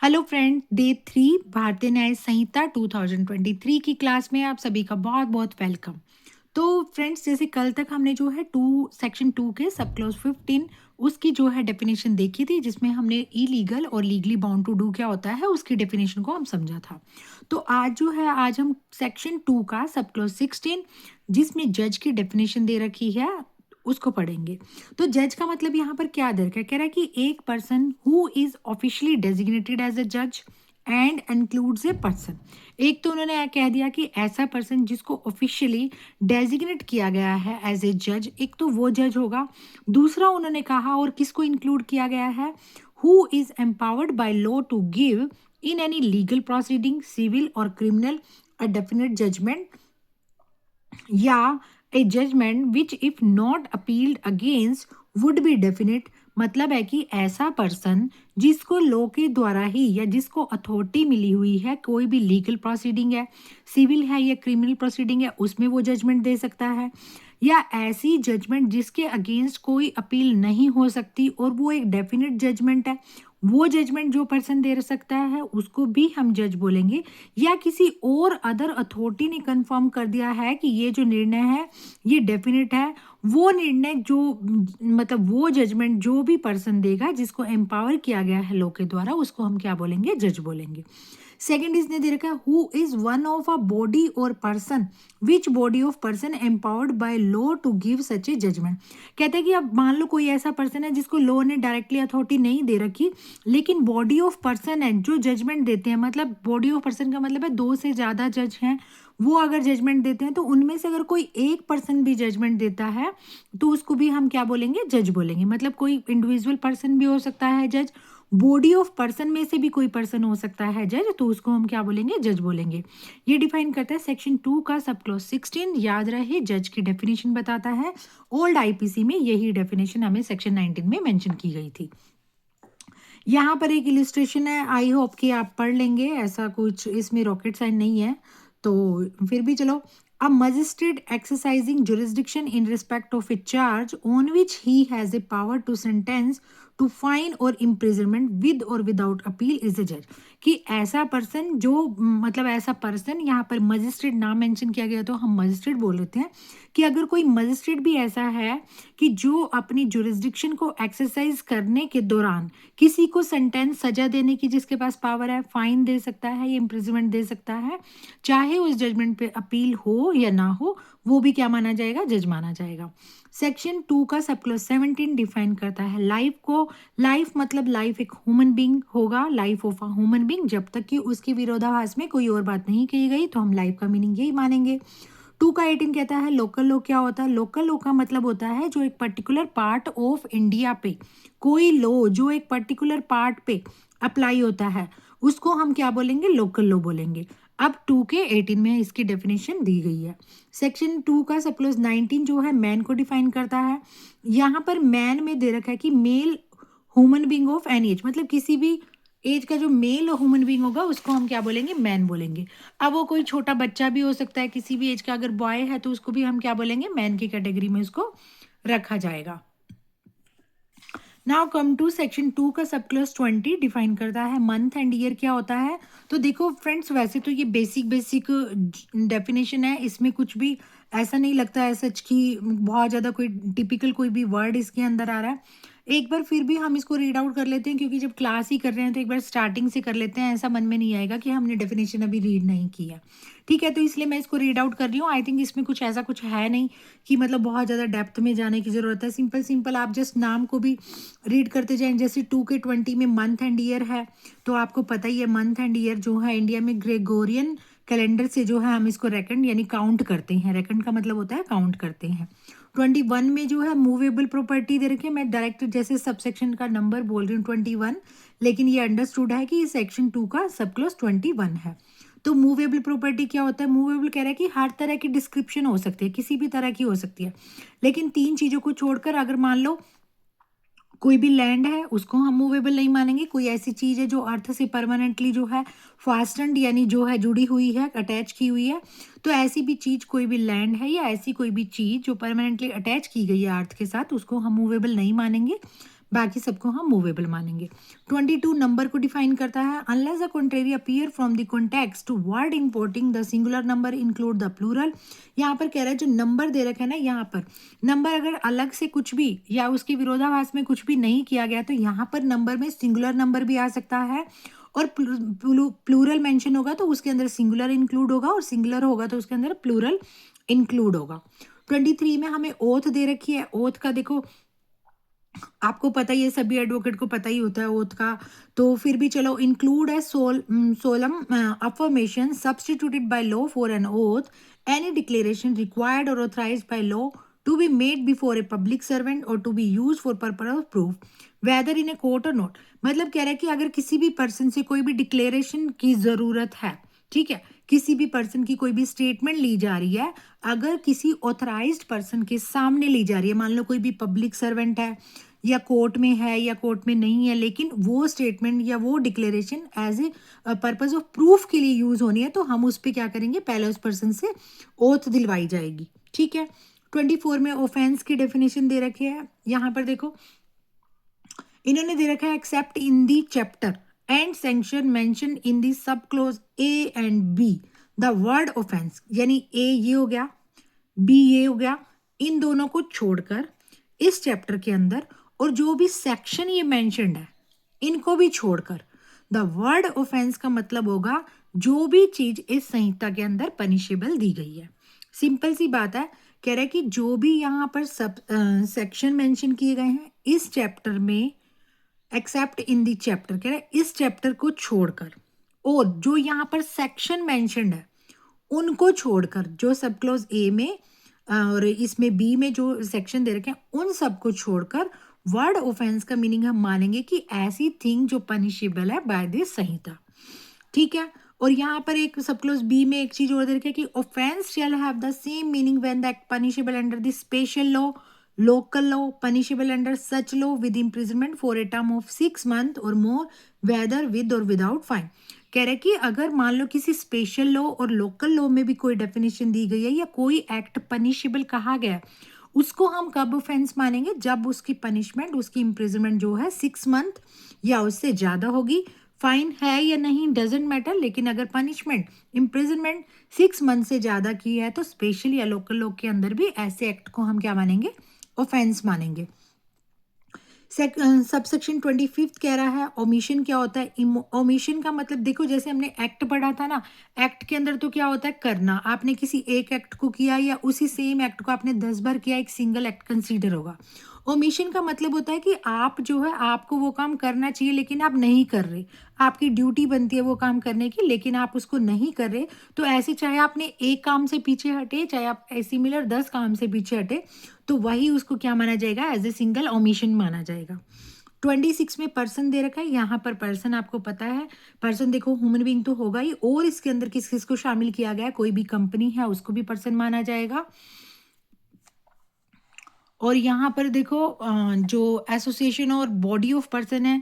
Hello friend, day 3 भारतीय न्याय संहिता 2023 की क्लास में आप सभी का बहुत बहुत वेलकम। तो फ्रेंड्स, जैसे कल तक हमने जो है टू सेक्शन 2 के सब क्लॉज 15 उसकी जो है डेफिनेशन देखी थी, जिसमें हमने इलीगल और लीगली बाउंड टू डू क्या होता है उसकी डेफिनेशन को हम समझा था। तो आज हम सेक्शन 2 का सब क्लॉज 16 जिसमें जज की डेफिनेशन दे रखी है उसको पढ़ेंगे। तो जज का मतलब यहाँ पर क्या दर्ज है, कह रहा है कि एक person who is officially designated as a जज एंड इंक्लूड्स ए पर्सन। एक तो उन्होंने कह दिया कि ऐसा पर्सन जिसको ऑफिशियली डेजिग्नेट किया गया है एज ए जज, एक तो वो जज होगा। दूसरा उन्होंने कहा और किसको इंक्लूड किया गया है, who is empowered by law to give in any legal proceeding civil और क्रिमिनल अ डेफिनेट जजमेंट या a judgment which if not appealed against would be definite. मतलब है कि ऐसा पर्सन जिसको लॉ के द्वारा ही या जिसको अथॉरिटी मिली हुई है, कोई भी लीगल प्रोसीडिंग है, सिविल है या क्रिमिनल प्रोसीडिंग है, उसमें वो जजमेंट दे सकता है, या ऐसी जजमेंट जिसके अगेंस्ट कोई अपील नहीं हो सकती और वो एक डेफिनेट जजमेंट है, वो जजमेंट जो पर्सन दे सकता है उसको भी हम जज बोलेंगे। या किसी और अदर अथॉरिटी ने कंफर्म कर दिया है कि ये जो निर्णय है ये डेफिनेट है, वो निर्णय जो मतलब वो जजमेंट जो भी पर्सन देगा जिसको एम्पावर किया गया है लॉ के द्वारा, उसको हम क्या बोलेंगे, जज बोलेंगे। सेकेंड इसने दे रखा है who is one of a body और person which body of person empowered by law to give such a judgment. कहते हैं कि अब मान लो कोई ऐसा पर्सन है जिसको लॉ ने डायरेक्टली अथॉरिटी नहीं दे रखी, लेकिन बॉडी ऑफ पर्सन है जो जजमेंट देते हैं। मतलब बॉडी ऑफ पर्सन का मतलब है दो से ज्यादा जज हैं, वो अगर जजमेंट देते हैं तो उनमें से अगर कोई एक पर्सन भी जजमेंट देता है तो उसको भी हम क्या बोलेंगे, जज बोलेंगे। मतलब कोई इंडिविजुअल पर्सन भी हो सकता है जज, बॉडी ऑफ पर्सन में से भी कोई पर्सन हो सकता है जज, तो उसको हम क्या बोलेंगे, जज बोलेंगे। ये डिफाइन करता है सेक्शन 2 का सब क्लॉज 16। याद रहे जज की डेफिनेशन बताता है, ओल्ड आईपीसी में यही डेफिनेशन हमें सेक्शन 19 में मेंशन की गई थी। यहाँ पर एक इलिस्ट्रेशन है, आई होप कि आप पढ़ लेंगे, ऐसा कुछ इसमें रॉकेट साइन नहीं है, तो फिर भी चलो। A magistrate exercising jurisdiction in respect of a charge on which he has a power to sentence to fine or imprisonment with or without appeal is a जज। कि ऐसा पर्सन जो मतलब ऐसा पर्सन, यहाँ पर मजिस्ट्रेट नाम मेंशन किया गया तो हम मजिस्ट्रेट बोल लेते हैं, कि अगर कोई मजिस्ट्रेट भी ऐसा है कि जो अपनी जुरिस्डिक्शन को एक्सरसाइज करने के दौरान किसी को सेंटेंस सजा देने की जिसके पास पावर है, फाइन दे सकता है या इम्प्रिजमेंट दे सकता है, चाहे उस जजमेंट पे अपील हो या ना हो, वो भी क्या माना जाएगा, जज माना जाएगा। सेक्शन 2 का सब क्लॉज 17 डिफाइन करता है लाइफ को। लाइफ मतलब लाइफ एक ह्यूमन बीइंग होगा, life of a human being, जब तक कि उसके विरोधाभास में कोई और बात नहीं कही गई तो हम लाइफ का मीनिंग यही मानेंगे। 2 का 18 कहता है लोकल लॉ क्या होता है। लोकल लॉ का मतलब होता है जो एक पर्टिकुलर पार्ट ऑफ इंडिया पे, कोई लॉ जो एक पर्टिकुलर पार्ट पे अप्लाई होता है उसको हम क्या बोलेंगे, लोकल लॉ बोलेंगे। अब 2 के 18 में इसकी डेफिनेशन दी गई है। सेक्शन 2 का सब क्लॉज 19 जो है मैन को डिफाइन करता है। यहाँ पर मैन में दे रखा है कि male human being of any age, मतलब किसी भी एज का जो मेल ह्यूमन बीइंग होगा उसको हम क्या बोलेंगे, मैन बोलेंगे। अब वो कोई छोटा बच्चा भी हो सकता है किसी भी एज का, अगर बॉय है तो उसको भी हम क्या बोलेंगे, मैन की कैटेगरी में उसको रखा जाएगा। नाउ कम टू सेक्शन 2 का सब क्लॉज 20 डिफाइन करता है मंथ एंड ईयर क्या होता है। तो देखो फ्रेंड्स, वैसे तो ये बेसिक बेसिक डेफिनेशन है, इसमें कुछ भी ऐसा नहीं लगता है सच कि बहुत ज़्यादा कोई टिपिकल कोई भी वर्ड इसके अंदर आ रहा है। एक बार फिर भी हम इसको रीड आउट कर लेते हैं, क्योंकि जब क्लास ही कर रहे हैं तो एक बार स्टार्टिंग से कर लेते हैं, ऐसा मन में नहीं आएगा कि हमने डेफिनेशन अभी रीड नहीं किया। ठीक है, तो इसलिए मैं इसको रीड आउट कर रही हूँ। आई थिंक इसमें कुछ ऐसा कुछ है नहीं कि मतलब बहुत ज़्यादा डेप्थ में जाने की ज़रूरत है। सिंपल सिंपल आप जस्ट नाम को भी रीड करते जाएं। जैसे 2 के 20 में मंथ एंड ईयर है, तो आपको पता ही है मंथ एंड ईयर जो है इंडिया में ग्रेगोरियन कैलेंडर से जो है हम इसको रेकन यानी काउंट करते हैं। रेकन का मतलब होता है काउंट करते हैं। 21 में जो है मूवेबल प्रॉपर्टी दे रखी है, मैं डायरेक्ट जैसे सबसेक्शन का नंबर बोल रही हूँ 21, लेकिन ये अंडरस्टूड है कि ये सेक्शन 2 का सब क्लॉज 21 है। तो मूवेबल प्रॉपर्टी क्या होता है, मूवेबल कह रहा है कि हर तरह की डिस्क्रिप्शन हो सकती है, किसी भी तरह की हो सकती है, लेकिन 3 चीजों को छोड़कर अगर मान लो कोई भी लैंड है उसको हम मूवेबल नहीं मानेंगे। कोई ऐसी चीज है जो अर्थ से परमानेंटली जो है फास्टेंड यानी जो है जुड़ी हुई है, अटैच की हुई है, तो ऐसी भी चीज कोई भी लैंड है या ऐसी कोई भी चीज जो परमानेंटली अटैच की गई है अर्थ के साथ, उसको हम मूवेबल नहीं मानेंगे। बाकी सबको हम मूवेबल मानेंगे। 22 नंबर को डिफाइन करता है, unless the contrary appear from the context word importing the singular number include the plural. यहाँ पर कह रहा है जो नंबर दे रखे हैं ना, यहाँ पर नंबर अगर अलग से कुछ भी या उसके विरोधाभास में कुछ भी नहीं किया गया तो यहाँ पर नंबर में सिंगुलर नंबर भी आ सकता है, और प्लूरल मेंशन होगा तो उसके अंदर सिंगुलर इंक्लूड होगा, और सिंगुलर होगा तो उसके अंदर प्लूरल इंक्लूड होगा। 23 में हमें ओथ दे रखी है। ओथ का देखो आपको पता ही है, सभी एडवोकेट को पता ही होता है ओथ का, तो फिर भी चलो इंक्लूड है solemn affirmation substituted by law for an oath, any declaration required और authorised by law to be made before a public servant और to be use for purpose of proof whether in a court और not. मतलब कह रहा है कि अगर किसी भी पर्सन से कोई भी डिक्लेरेशन की जरूरत है, ठीक है, किसी भी पर्सन की कोई भी स्टेटमेंट ली जा रही है, अगर किसी ऑथराइज्ड पर्सन के सामने ली जा रही है, मान लो कोई भी पब्लिक सर्वेंट है या कोर्ट में है या कोर्ट में नहीं है, लेकिन वो स्टेटमेंट या वो declaration as a purpose of proof के लिए यूज होनी है, तो हम उस पर क्या करेंगे, पहले उस पर्सन से ओथ दिलवाई जाएगी। ठीक है। 24 में ऑफेंस की डेफिनेशन दे रखी है। यहाँ पर देखो इन्होंने दे रखा है except in the chapter and section mention in the sub clause A and B the word offence, यानी ए ये हो गया, बी ये हो गया, इन दोनों को छोड़कर इस चैप्टर के अंदर और जो भी सेक्शन ये मेंशन्ड है इनको भी छोड़कर द वर्ड ऑफेंस का मतलब होगा जो भी चीज इस संहिता के अंदर पनिशेबल दी गई है। सिंपल सी बात है, कह रहा है कि जो भी यहाँ पर सब सेक्शन मेंशन किए गए हैं इस चैप्टर में, एक्सेप्ट इन दी चैप्टर, कह रहा है इस चैप्टर को छोड़कर, और जो यहाँ पर सेक्शन मेंशन्ड है उनको छोड़कर, जो सब क्लोज ए में और इसमें बी में जो सेक्शन दे रखे हैं उन सबको छोड़कर वर्ड ऑफेंस का मीनिंग हम मानेंगे कि ऐसी थिंग जो पनिशेबल है बाय दिस संहिता। ठीक है। और यहाँ पर एक सब क्लोज बी में एक चीज और दे रखी है कि offence shall have the same meaning when the act punishable under the special law, local law, punishable under such law with imprisonment for a term of 6 months और मोर, weather with or without fine. कह रहे कि अगर मान लो किसी special law और local law में भी कोई डेफिनेशन दी गई है या कोई एक्ट पनिशेबल कहा गया है, उसको हम कब ऑफेंस मानेंगे, जब उसकी पनिशमेंट, उसकी इम्प्रिजनमेंट जो है 6 months या उससे ज्यादा होगी। फाइन है या नहीं डजेंट मैटर, लेकिन अगर पनिशमेंट इम्प्रिजनमेंट 6 months से ज्यादा की है तो स्पेशल या लोकल लॉ के अंदर भी ऐसे एक्ट को हम क्या मानेंगे, ऑफेंस मानेंगे। सबसेक्शन 25 कह रहा है ओमिशन क्या होता है। ओमिशन का मतलब देखो जैसे हमने एक्ट पढ़ा था ना, एक्ट के अंदर तो क्या होता है करना, आपने किसी एक एक्ट को किया या उसी सेम एक्ट को आपने 10 बार किया, एक सिंगल एक्ट कंसीडर होगा। ओमिशन का मतलब होता है कि आप जो है आपको वो काम करना चाहिए लेकिन आप नहीं कर रहे, आपकी ड्यूटी बनती है वो काम करने की लेकिन आप उसको नहीं कर रहे, तो ऐसे चाहे आपने एक काम से पीछे हटे, चाहे आप सिमिलर 10 काम से पीछे हटे, तो वही उसको क्या माना जाएगा, एज ए सिंगल ओमिशन माना जाएगा। 26 में पर्सन दे रखा है। यहाँ पर पर्सन आपको पता है, पर्सन देखो ह्यूमन बीइंग तो होगा ही, और इसके अंदर किस किस को शामिल किया गया है, कोई भी कंपनी है उसको भी पर्सन माना जाएगा। और यहाँ पर देखो जो एसोसिएशन और बॉडी ऑफ पर्सन है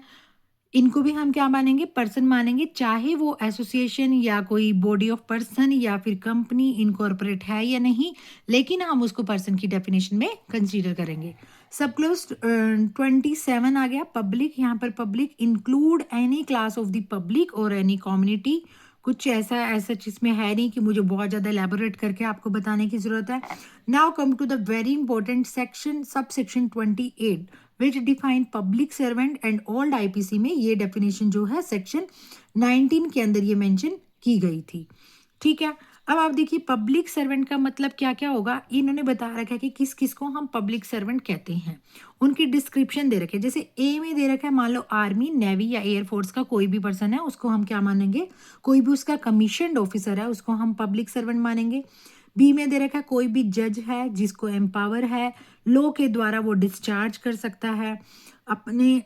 इनको भी हम क्या मानेंगे, पर्सन मानेंगे, चाहे वो एसोसिएशन या कोई बॉडी ऑफ पर्सन या फिर कंपनी इनकॉर्पोरेट है या नहीं, लेकिन हम उसको पर्सन की डेफिनेशन में कंसीडर करेंगे। सब क्लोज 27 आ गया पब्लिक। यहाँ पर public include any class of the public और एनी कम्युनिटी। कुछ ऐसा जिसमें है नहीं कि मुझे बहुत ज़्यादा एलैबोरेट करके आपको बताने की ज़रूरत है। Now come to the very important section, sub section 28 which define public servant and old IPC में ये डेफिनेशन जो है सेक्शन 19 के अंदर ये मेंशन की गई थी। ठीक है। अब आप देखिए पब्लिक सर्वेंट का मतलब क्या क्या होगा, इन्होंने बता रखा है कि किस किस को हम पब्लिक सर्वेंट कहते हैं, उनकी डिस्क्रिप्शन दे रखे। जैसे ए में दे रखा है, मान लो आर्मी, नेवी या एयरफोर्स का कोई भी पर्सन है उसको हम क्या मानेंगे, कोई भी उसका कमीशन्ड ऑफिसर है उसको हम पब्लिक सर्वेंट मानेंगे। बी में दे रखा है कोई भी जज है जिसको एम्पावर है लॉ के द्वारा वो डिस्चार्ज कर सकता है अपने,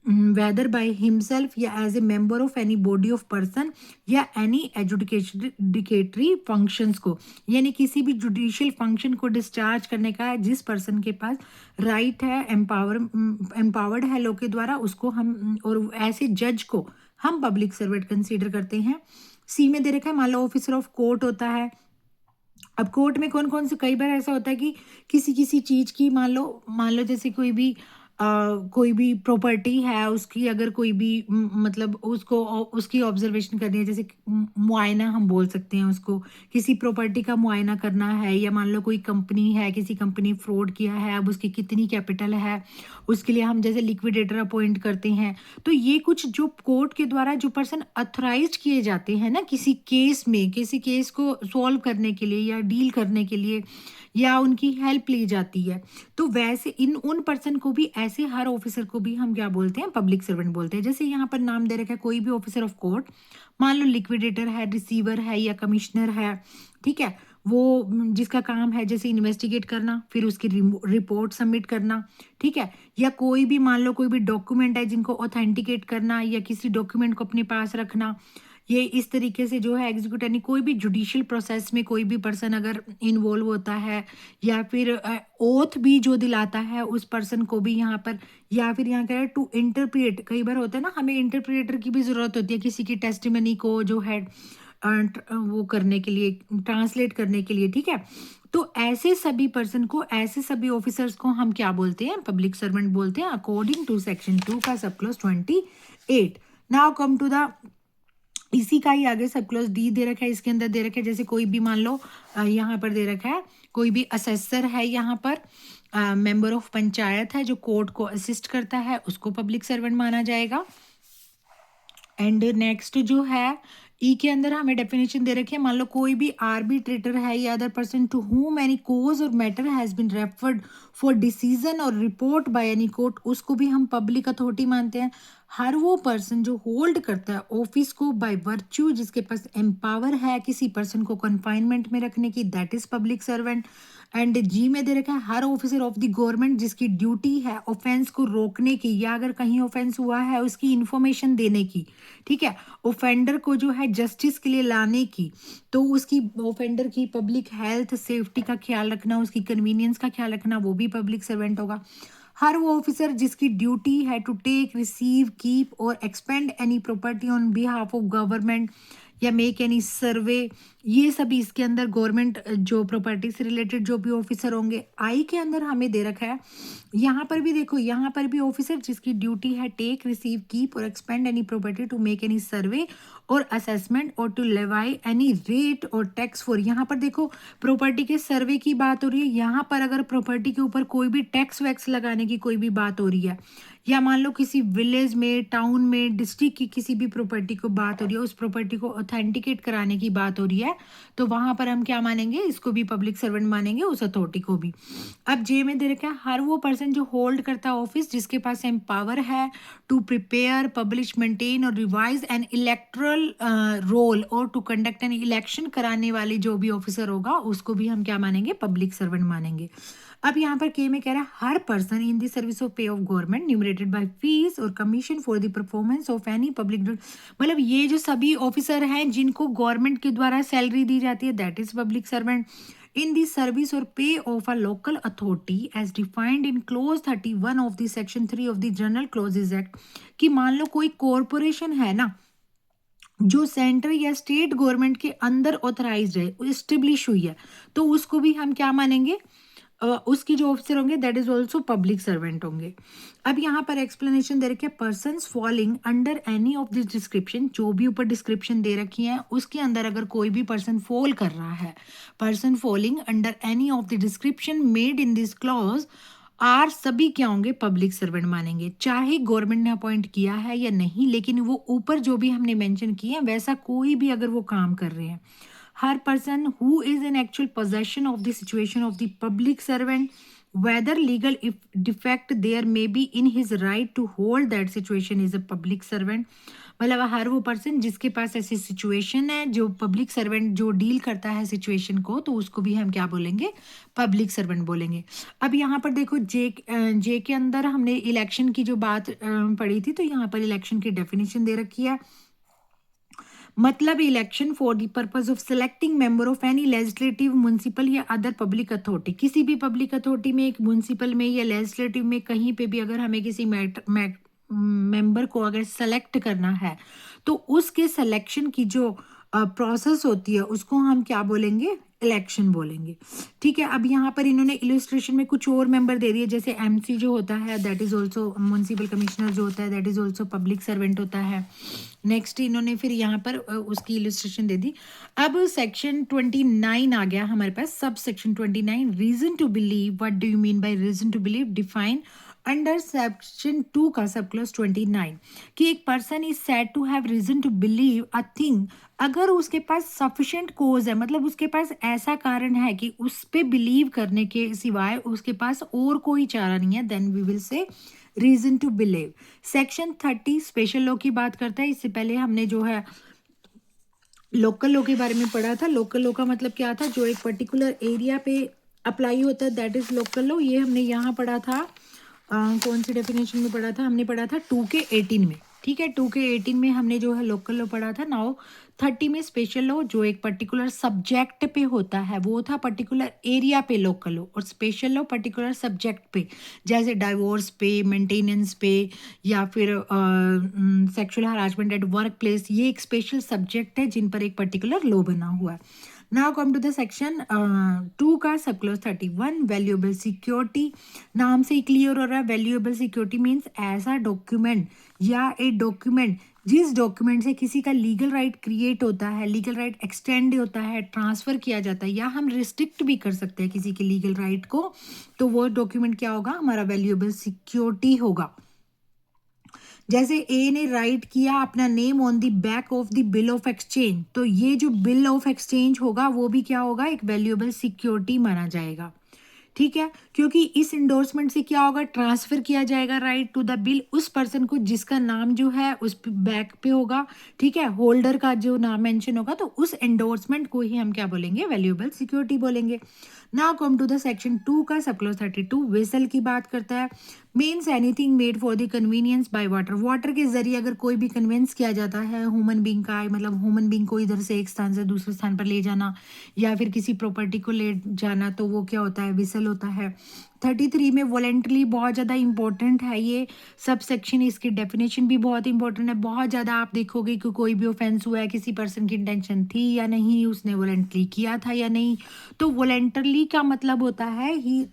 वेदर बाय हिमसेल्फ या as a member of any body of person या एनी एजुडिकेटरी फंक्शंस को, यानी किसी भी जुडिशियल फंक्शन को डिस्चार्ज करने का जिस पर्सन के पास राइट है, एम्पावर्ड है लॉ के द्वारा, उसको हम, और ऐसे जज को हम पब्लिक सर्वेंट कंसीडर करते हैं। सी में दे रखा है मान लो ऑफिसर ऑफ कोर्ट होता है। अब कोर्ट में कौन कौन से, कई बार ऐसा होता है कि किसी किसी चीज की मान लो जैसे कोई भी कोई भी प्रॉपर्टी है उसकी, अगर कोई भी मतलब उसको उसकी ऑब्जर्वेशन करनी है, जैसे मुआयना हम बोल सकते हैं उसको, किसी प्रॉपर्टी का मुआयना करना है, या मान लो कोई कंपनी है, किसी कंपनी फ्रॉड किया है, अब उसकी कितनी कैपिटल है, उसके लिए हम जैसे लिक्विडेटर अपॉइंट करते हैं। तो ये कुछ जो कोर्ट के द्वारा जो पर्सन अथोराइज्ड किए जाते हैं ना किसी केस में, किसी केस को सॉल्व करने के लिए या डील करने के लिए, या उनकी हेल्प ली जाती है, तो वैसे इन उन पर्सन को भी, ऐसे हर ऑफिसर को भी हम क्या बोलते हैं, पब्लिक सर्वेंट बोलते हैं। जैसे यहाँ पर नाम दे रखा है कोई भी ऑफिसर ऑफ कोर्ट, मान लो लिक्विडेटर है, रिसीवर है, या कमिश्नर है, ठीक है, वो जिसका काम है जैसे इन्वेस्टिगेट करना, फिर उसकी रिपोर्ट सबमिट करना, ठीक है, या कोई भी मान लो कोई भी डॉक्यूमेंट है जिनको ऑथेंटिकेट करना, या किसी डॉक्यूमेंट को अपने पास रखना, ये इस तरीके से जो है एग्जीक्यूट, यानी कोई भी जुडिशियल प्रोसेस में कोई भी पर्सन अगर इन्वॉल्व होता है, या फिर ओथ भी जो दिलाता है उस पर्सन को भी यहाँ पर, या फिर यहाँ कह टू इंटरप्रेट, कई बार होता है ना हमें इंटरप्रेटर की भी जरूरत होती है किसी की टेस्टिमनी को जो है वो करने के लिए, ट्रांसलेट करने के लिए, ठीक है। तो ऐसे सभी पर्सन को, ऐसे सभी ऑफिसर्स को हम क्या बोलते हैं, पब्लिक सर्वेंट बोलते हैं, अकॉर्डिंग टू सेक्शन 2 का sub clause 28। Now come to the, इसी का ही आगे सब क्लॉज डी दे रखा है, इसके अंदर दे रखा है जैसे कोई भी मान लो यहाँ पर दे रखा है कोई भी असेसर है, यहाँ पर मेंबर ऑफ पंचायत है जो कोर्ट को असिस्ट करता है, उसको पब्लिक सर्वेंट माना जाएगा। एंड नेक्स्ट जो है ई के अंदर हमें डेफिनेशन दे रखी है, मान लो कोई भी आर्बिट्रेटर है या other person to whom any cause और matter has been referred for decision और रिपोर्ट बाय एनी कोर्ट, उसको भी हम पब्लिक अथॉरिटी मानते हैं। हर वो पर्सन जो होल्ड करता है ऑफिस को बाय वर्च्यू, जिसके पास एम्पावर है किसी पर्सन को कन्फाइनमेंट में रखने की, that is public servant. And G में दे रखा है हर ऑफिसर ऑफ द गवर्नमेंट जिसकी ड्यूटी है ऑफेंस को रोकने की, या अगर कहीं ऑफेंस हुआ है उसकी इंफॉर्मेशन देने की, ठीक है, ऑफेंडर को जो है जस्टिस के लिए लाने की, तो उसकी ऑफेंडर की पब्लिक हेल्थ सेफ्टी का ख्याल रखना, उसकी कन्वीनियंस का ख्याल रखना, वो भी पब्लिक सर्वेंट होगा। हर वो ऑफिसर जिसकी ड्यूटी है टू टेक, रिसीव, कीप और expend any property on behalf of government या मेक एनी सर्वे, ये सभी इसके अंदर गवर्नमेंट जो प्रॉपर्टी से रिलेटेड जो भी ऑफिसर होंगे। आई के अंदर हमें दे रखा है, यहाँ पर भी देखो, यहाँ पर भी ऑफिसर जिसकी ड्यूटी है टेक, रिसीव, कीप और expend any property, to make any survey और असेसमेंट और टू लेवाई एनी रेट और टैक्स फॉर, यहाँ पर देखो प्रॉपर्टी के सर्वे की बात हो रही है, यहाँ पर अगर प्रॉपर्टी के ऊपर कोई भी टैक्स वैक्स लगाने की कोई भी बात हो रही है, या मान लो किसी विलेज में, टाउन में, डिस्ट्रिक्ट की किसी भी प्रॉपर्टी को बात हो रही है, उस प्रॉपर्टी को ऑथेंटिकेट कराने की बात हो रही है, तो वहां पर हम क्या मानेंगे, इसको भी पब्लिक सर्वेंट मानेंगे, उस अथॉरिटी को भी। अब जे में दे रखा है हर वो पर्सन जो होल्ड करता है ऑफिस जिसके पास एम्पावर है टू प्रिपेयर, पब्लिश, मेंटेन और रिवाइज एन इलेक्ट्रल रोल और टू कंडक्ट एन इलेक्शन कराने वाले जो भी ऑफिसर होगा उसको भी हम क्या मानेंगे, पब्लिक सर्वेंट मानेंगे। अब यहाँ पर के में कह रहा है हर person in the service of pay of government numerated by fees और commission for the performance of any public, मतलब ये जो सभी ऑफिसर हैं जिनको गवर्नमेंट के द्वारा सैलरी दी जाती है, that is public servant. In the service or pay of a local authority as defined in clause 31 of the section 3 of the general clauses act, कि मान लो कोई कॉरपोरेशन है ना जो सेंट्रल या स्टेट गवर्नमेंट के अंदर ऑथराइज्ड है, स्टेब्लिश हुई है, तो उसको भी हम क्या मानेंगे, उसकी जो ऑफिसर होंगे that is also public servant होंगे। अब यहाँ पर एक्सप्लेनेशन दे रखी है person falling under any of this description, जो भी ऊपर डिस्क्रिप्शन दे रखी है उसके अंदर अगर कोई भी पर्सन फॉल कर रहा है, person falling under any of the description made in this clause are, सभी क्या होंगे, पब्लिक सर्वेंट मानेंगे, चाहे गवर्नमेंट ने अपॉइंट किया है या नहीं, लेकिन वो ऊपर जो भी हमने मेंशन किए हैं वैसा कोई भी अगर वो काम कर रहे हैं, हर person who is in actual possession of the situation of the public servant, whether legal if defect there may be in his right to hold that situation is a public servant, मतलब हर वो person जिसके पास ऐसी situation है, जो public servant जो deal करता है situation को, तो उसको भी हम क्या बोलेंगे, पब्लिक सर्वेंट बोलेंगे। अब यहाँ पर देखो जे के अंदर हमने इलेक्शन की जो बात पढ़ी थी, तो यहाँ पर इलेक्शन की डेफिनेशन दे रखी है, मतलब election for the purpose of selecting member of any legislative, municipal या अदर पब्लिक अथॉरिटी, किसी भी पब्लिक अथॉरिटी में, एक म्युनिसिपल में या लेजिस्लेटिव में, कहीं पे भी अगर हमें किसी मेंबर को अगर सेलेक्ट करना है, तो उसके सिलेक्शन की जो प्रोसेस होती है उसको हम क्या बोलेंगे, इलेक्शन बोलेंगे। ठीक है, अब यहाँ पर इन्होंने इलस्ट्रेशन में कुछ और मेंबर दे दिए, जैसे एमसी जो होता है that is also municipal commissioner जो होता है that is also public servant होता है। नेक्स्ट इन्होंने फिर यहाँ पर उसकी इलस्ट्रेशन दे दी। अब सेक्शन 29 आ गया हमारे पास, sub section 29, reason to believe. What do you mean by reason to believe? Define under section 2 का सब क्लॉज 29 कि एक person is said to have reason to believe a thing अगर उसके पास सफिशिएंट कोज है, मतलब उसके पास ऐसा कारण है कि उस पे बिलीव करने के सिवाय उसके पास और कोई चारा नहीं है, then we will say reason to believe. Section 30 special law की बात करता है। इससे पहले हमने जो है लोकल लॉ के बारे में पढ़ा था। लोकल लॉ का मतलब क्या था? जो एक पर्टिकुलर एरिया पे अप्लाई होता है दैट इज लोकल लॉ। ये हमने यहाँ पढ़ा था। कौन सी डेफिनेशन में पढ़ा था? हमने पढ़ा था 2K18 में। ठीक है, 2K18 में हमने जो है लोकल लॉ पढ़ा था। नाउ 30 में स्पेशल लॉ, जो एक पर्टिकुलर सब्जेक्ट पे होता है, वो था पर्टिकुलर एरिया पे लोकल लॉ, और स्पेशल लॉ पर्टिकुलर सब्जेक्ट पे, जैसे डाइवोर्स पे, मेंटेनेंस पे, या फिर sexual harassment at work place. ये एक स्पेशल सब्जेक्ट है जिन पर एक पर्टिकुलर लॉ बना हुआ है। Now come to the section 2 का सब क्लॉज 31, वैल्यूएबल सिक्योरिटी। नाम से ही क्लियर हो रहा है, वैल्यूएबल सिक्योरिटी मीन्स ऐसा डॉक्यूमेंट या ए डॉक्यूमेंट जिस डॉक्यूमेंट से किसी का लीगल राइट क्रिएट होता है, लीगल राइट एक्सटेंड होता है, ट्रांसफर किया जाता है, या हम रिस्ट्रिक्ट भी कर सकते हैं किसी के लीगल राइट को, तो वो डॉक्यूमेंट क्या होगा? हमारा वैल्यूएबल सिक्योरिटी होगा। जैसे ए ने राइट किया अपना name on the back of the bill of exchange, तो ये जो बिल ऑफ एक्सचेंज होगा वो भी क्या होगा? एक वैल्यूएबल सिक्योरिटी माना जाएगा। ठीक है, क्योंकि इस इंडोर्समेंट से क्या होगा? ट्रांसफर किया जाएगा राइट टू द बिल उस पर्सन को जिसका नाम जो है उस बैक पे होगा। ठीक है, होल्डर का जो नाम मेंशन होगा, तो उस एंडोर्समेंट को ही हम क्या बोलेंगे? वैल्यूएबल सिक्योरिटी बोलेंगे। Now come to the section 2 का सब क्लॉज 32, वेसल की बात करता है। Means anything made for the convenience by water. Water के जरिए अगर कोई भी कन्वेंस किया जाता है ह्यूमन बींग का, मतलब ह्यूमन बींग को इधर से एक स्थान से दूसरे स्थान पर ले जाना, या फिर किसी प्रॉपर्टी को ले जाना, तो वो क्या होता है? विसल होता है। 33 में वॉलेंटरी बहुत ज़्यादा इंपॉर्टेंट है ये सब सेक्शन। इसकी डेफिनेशन भी बहुत इंपॉर्टेंट है। बहुत ज़्यादा आप देखोगे कि कोई भी ऑफेंस हुआ है, किसी पर्सन की इंटेंशन थी या नहीं, उसने वॉलेंटरी किया था या नहीं, तो वॉलेंटरली का मतलब होता है ही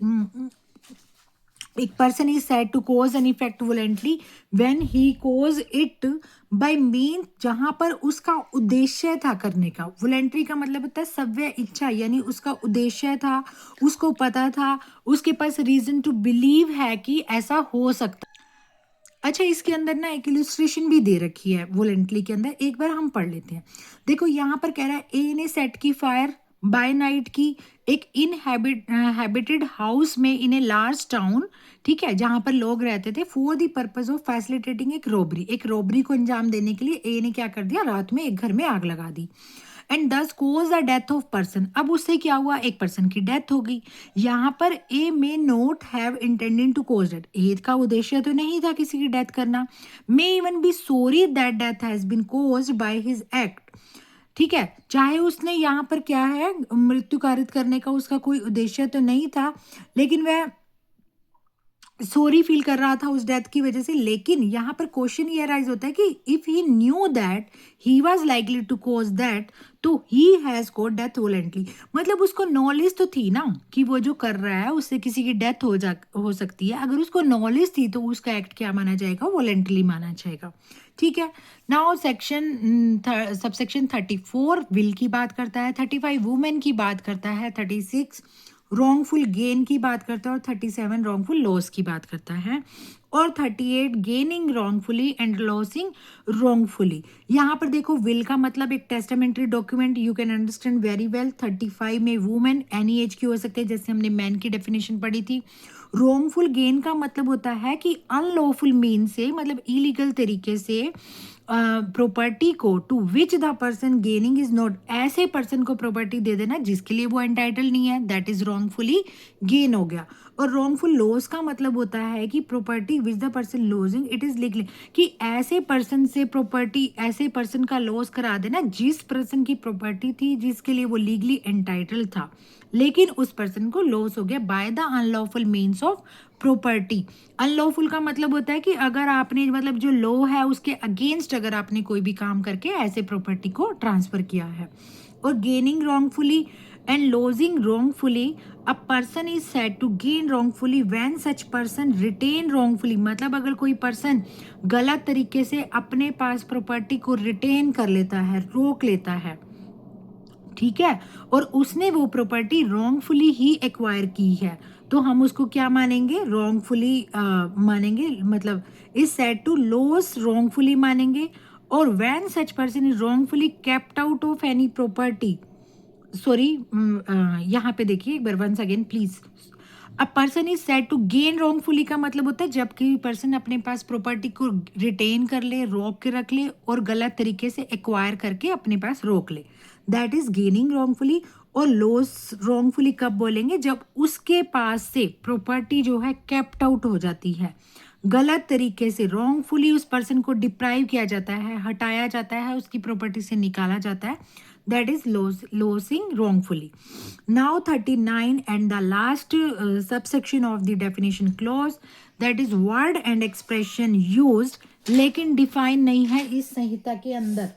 एक person is said to cause an effect voluntarily when he cause it by mean, जहां पर उसका उद्देश्य था करने का। वोलेंट्री का मतलब होता है सव्य इच्छा, यानी उसका उद्देश्य था, उसको पता था, उसके पास रीजन टू बिलीव है कि ऐसा हो सकता। अच्छा, इसके अंदर ना एक इलस्ट्रेशन भी दे रखी है वोलेंटली के अंदर, एक बार हम पढ़ लेते हैं। देखो यहाँ पर कह रहा है ए ने सेट की फायर बाय नाइट की एक हैबिटेड हाउस में इन ए लार्ज टाउन। ठीक है, जहां पर लोग रहते थे, for the purpose of facilitating एक रॉबरी को अंजाम देने के लिए ए ने क्या कर दिया? रात में एक घर में आग लगा दी। And thus cause the death of person. अब उससे क्या हुआ? एक पर्सन की डेथ हो गई। यहाँ पर A may not have intending to cause death, A का उद्देश्य तो नहीं था किसी की डेथ करना। May even be sorry that death has been caused by his act. ठीक है, चाहे उसने यहाँ पर क्या है मृत्यु कारित करने का उसका कोई उद्देश्य तो नहीं था, लेकिन वह सॉरी फील कर रहा था उस डेथ की वजह से। लेकिन यहाँ पर क्वेश्चन ये राइज होता है कि if he knew that he was likely to cause that, तो he has caused death voluntarily. मतलब उसको नॉलेज तो थी ना कि वो जो कर रहा है उससे किसी की डेथ हो सकती है। अगर उसको नॉलेज थी तो उसका एक्ट क्या माना जाएगा? वोलेंटली माना जाएगा। ठीक है, नाउ सेक्शन सबसेक्शन 34 विल की बात करता है, 35 वुमेन की बात करता है, 36 रॉन्गफुल गेन की बात करता है, और 37 रॉन्गफुल लॉस की बात करता है, और 38 gaining wrongfully and losing wrongfully. यहाँ पर देखो विल का मतलब एक testamentary document, you can understand very well. 35 में वुमेन एनी एज की हो सकते हैं, जैसे हमने मैन की डेफिनेशन पढ़ी थी। रॉन्गफुल गेन का मतलब होता है कि अनलॉफुल मीन से, मतलब इलीगल तरीके से प्रॉपर्टी को to which the person gaining is not, ऐसे पर्सन को प्रॉपर्टी दे देना जिसके लिए वो एंटाइटल नहीं है, दैट इज रॉन्गफुली गेन हो गया। और रॉन्गफुल लॉस का मतलब होता है कि property which the person lodging it is legally, कि ऐसे पर्सन से प्रॉपर्टी, ऐसे पर्सन का लॉस करा देना जिस पर्सन की प्रॉपर्टी थी जिसके लिए वो लीगली एंटाइटल था, लेकिन उस पर्सन को लॉस हो गया by the unlawful means of property. Unlawful का मतलब होता है कि अगर आपने, मतलब जो लॉ है उसके अगेंस्ट अगर आपने कोई भी काम करके ऐसे प्रॉपर्टी को ट्रांसफर किया है। और gaining wrongfully and lodging wrongfully, a person is said to gain wrongfully when such person retain wrongfully, मतलब अगर कोई पर्सन गलत तरीके से अपने पास प्रॉपर्टी को रिटेन कर लेता है, रोक लेता है, ठीक है, और उसने वो प्रॉपर्टी रॉन्गफुली ही एक्वायर की है, तो हम उसको क्या मानेंगे, रॉन्गफुली मानेंगे, मतलब is said to loss wrongfully मानेंगे। और when such person is wrongfully kept out of any property, sorry, यहाँ पे देखिए एक बार once again please, a person is said to gain wrongfully का मतलब होता है जब कोई पर्सन अपने पास प्रॉपर्टी को रिटेन कर ले, रोक के रख ले और गलत तरीके से एक्वायर करके अपने पास रोक ले, दैट इज गेनिंग रॉन्गफुली। और लॉस रॉन्गफुली कब बोलेंगे, जब उसके पास से प्रॉपर्टी जो है केप्ट आउट हो जाती है, गलत तरीके से रॉन्गफुली उस पर्सन को डिप्राइव किया जाता है, हटाया जाता है, उसकी प्रॉपर्टी से निकाला जाता है, that is losing wrongfully. Now 39 and the last subsection of the definition clause, that is word and expression used लेकिन define नहीं है इस संहिता के अंदर,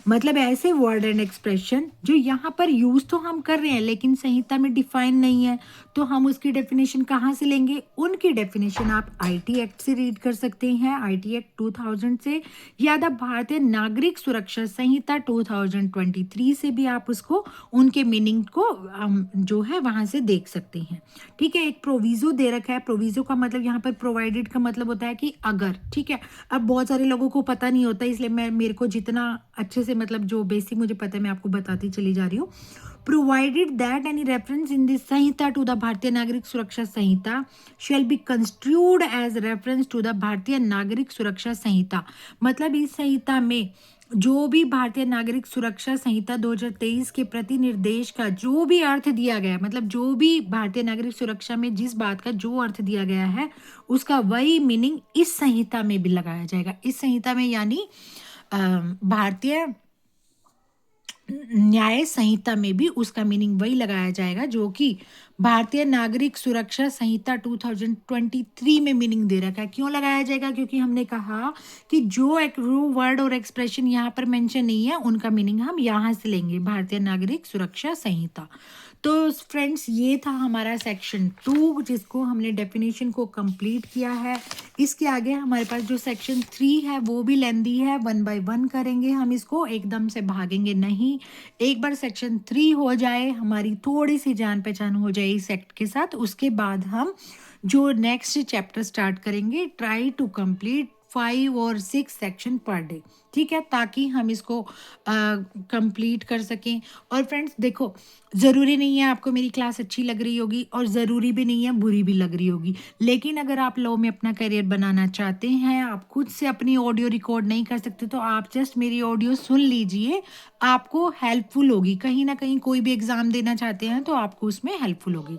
मतलब ऐसे वर्ड एंड एक्सप्रेशन जो यहाँ पर यूज तो हम कर रहे हैं लेकिन संहिता में डिफाइन नहीं है, तो हम उसकी डेफिनेशन कहाँ से लेंगे, उनकी डेफिनेशन आप आईटी एक्ट से रीड कर सकते हैं, आईटी एक्ट 2000 से, या द भारतीय नागरिक सुरक्षा संहिता 2023 से भी आप उसको, उनके मीनिंग को जो है वहां से देख सकते हैं। ठीक है, एक प्रोविजो दे रखा है, प्रोविजो का मतलब यहाँ पर प्रोवाइडेड का मतलब होता है कि अगर, ठीक है, अब बहुत सारे लोगों को पता नहीं होता, इसलिए मेरे को जितना अच्छे से, मतलब जो बेसिक मुझे पता है मैं आपको बताती चली जा रही हूँ। Provided that any reference in this Sanhita to the Bharatiya Nagarik Suraksha Sanhita shall be construed as reference to the Bharatiya Nagarik Suraksha संहिता, मतलब इस संहिता में जो भी भारतीय नागरिक सुरक्षा संहिता 2023 के प्रति निर्देश का जो भी अर्थ दिया गया है, मतलब जो भी भारतीय नागरिक सुरक्षा में जिस बात का जो अर्थ दिया गया है उसका वही मीनिंग इस संहिता में भी लगाया जाएगा। इस संहिता में यानी भारतीय न्याय संहिता में भी उसका मीनिंग वही लगाया जाएगा जो कि भारतीय नागरिक सुरक्षा संहिता 2023 में मीनिंग दे रखा है। क्यों लगाया जाएगा, क्योंकि हमने कहा कि जो एक वर्ड और एक्सप्रेशन यहाँ पर मेंशन नहीं है उनका मीनिंग हम यहाँ से लेंगे, भारतीय नागरिक सुरक्षा संहिता। तो फ्रेंड्स ये था हमारा सेक्शन 2 जिसको हमने डेफिनेशन को कंप्लीट किया है। इसके आगे हमारे पास जो सेक्शन 3 है वो भी लेंदी है, 1 बाय 1 करेंगे हम इसको, एकदम से भागेंगे नहीं। एक बार सेक्शन 3 हो जाए, हमारी थोड़ी सी जान पहचान हो जाए इस एक्ट के साथ, उसके बाद हम जो नेक्स्ट चैप्टर स्टार्ट करेंगे, ट्राई टू कंप्लीट 5 और 6 सेक्शन पर डे, ठीक है, ताकि हम इसको कंप्लीट कर सकें। और फ्रेंड्स देखो, ज़रूरी नहीं है आपको मेरी क्लास अच्छी लग रही होगी और ज़रूरी भी नहीं है बुरी भी लग रही होगी, लेकिन अगर आप लॉ में अपना करियर बनाना चाहते हैं, आप खुद से अपनी ऑडियो रिकॉर्ड नहीं कर सकते, तो आप जस्ट मेरी ऑडियो सुन लीजिए, आपको हेल्पफुल होगी, कहीं ना कहीं कोई भी एग्ज़ाम देना चाहते हैं तो आपको उसमें हेल्पफुल होगी।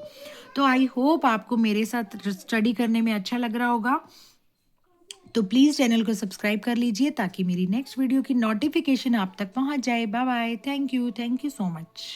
तो आई होप आपको मेरे साथ स्टडी करने में अच्छा लग रहा होगा। तो प्लीज़ चैनल को सब्सक्राइब कर लीजिए ताकि मेरी नेक्स्ट वीडियो की नोटिफिकेशन आप तक पहुंच जाए। Bye bye, thank you so much.